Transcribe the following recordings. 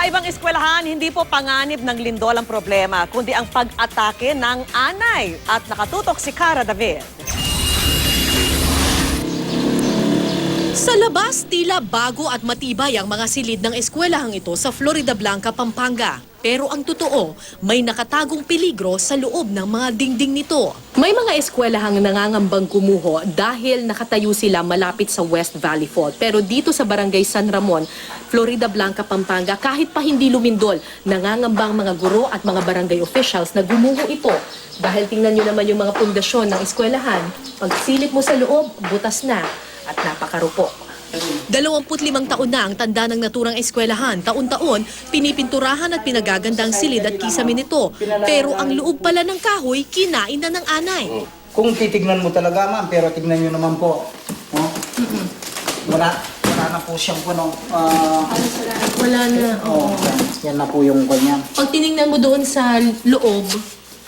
ibang eskwelahan, hindi po panganib ng lindol ang problema, kundi ang pag-atake ng anay. At nakatutok si Cara David. Sa labas, tila bago at matibay ang mga silid ng eskwelahang ito sa Floridablanca, Pampanga. Pero ang totoo, may nakatagong peligro sa loob ng mga dingding nito. May mga eskwelahang nangangambang kumuho dahil nakatayo sila malapit sa West Valley Fault. Pero dito sa Barangay San Ramon, Floridablanca, Pampanga, kahit pa hindi lumindol, nangangambang mga guro at mga barangay officials na gumuho ito. Dahil tingnan nyo naman yung mga pundasyon ng eskwelahan, pag silip mo sa loob, butas na at napakarupo. 25 taon na ang tanda ng naturang eskwelahan. Taon-taon, pinipinturahan at pinagaganda ang silid at kisame nito. Pero ang loob pala ng kahoy, kinain na ng anay. Kung titignan mo talaga, ma'am, pero tignan nyo naman po. Oh. Wala na po siyang puno. Wala na. Oh, yan na po yung kanya. Pag tinignan mo doon sa loob,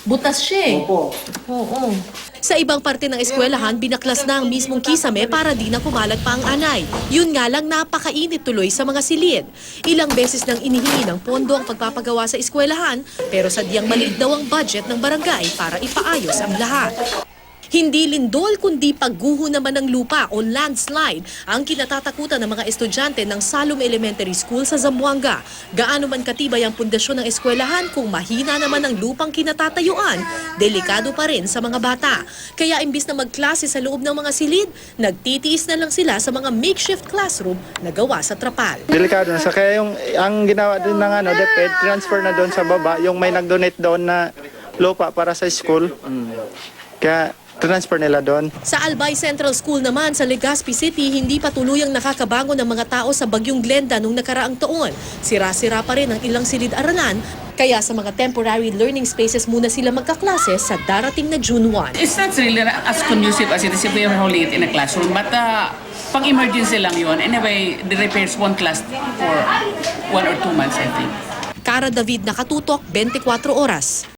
butas siya eh. Opo. Oo. Sa ibang parte ng eskwelahan, binaklas na ang mismong kisame para di na kumalat pa ang anay. Yun nga lang, napakainit tuloy sa mga silid. Ilang beses nang inihingi ng pondo ang pagpapagawa sa eskwelahan, pero sadyang maliit daw ang budget ng barangay para ipaayos ang lahat. Hindi lindol kundi pagguho naman ng lupa o landslide ang kinatatakutan ng mga estudyante ng Salum Elementary School sa Zamboanga. Gaano man katibay ang pundasyon ng eskwelahan, kung mahina naman ang lupang kinatatayuan, delikado pa rin sa mga bata. Kaya imbis na magklase sa loob ng mga silid, nagtitiis na lang sila sa mga makeshift classroom na gawa sa trapal. Delikado na. So, kaya ang ginawa din ng DepEd, transfer na doon sa baba, yung may nag-donate doon na lupa para sa school. Kaya transfer nila doon. Sa Albay Central School naman sa Legazpi City, hindi pa tuluyang nakakabangon ng mga tao sa Bagyong Glenda noong nakaraang taon. Sira-sira pa rin ang ilang silid-aralan, kaya sa mga temporary learning spaces muna sila magkaklase sa darating na June 1. It's not really as conducive as it is if we hold it in a classroom, but pang emergency lang yun. Anyway, the repairs won't last for 1 or 2 months, I think. Cara David, nakatutok, 24 oras.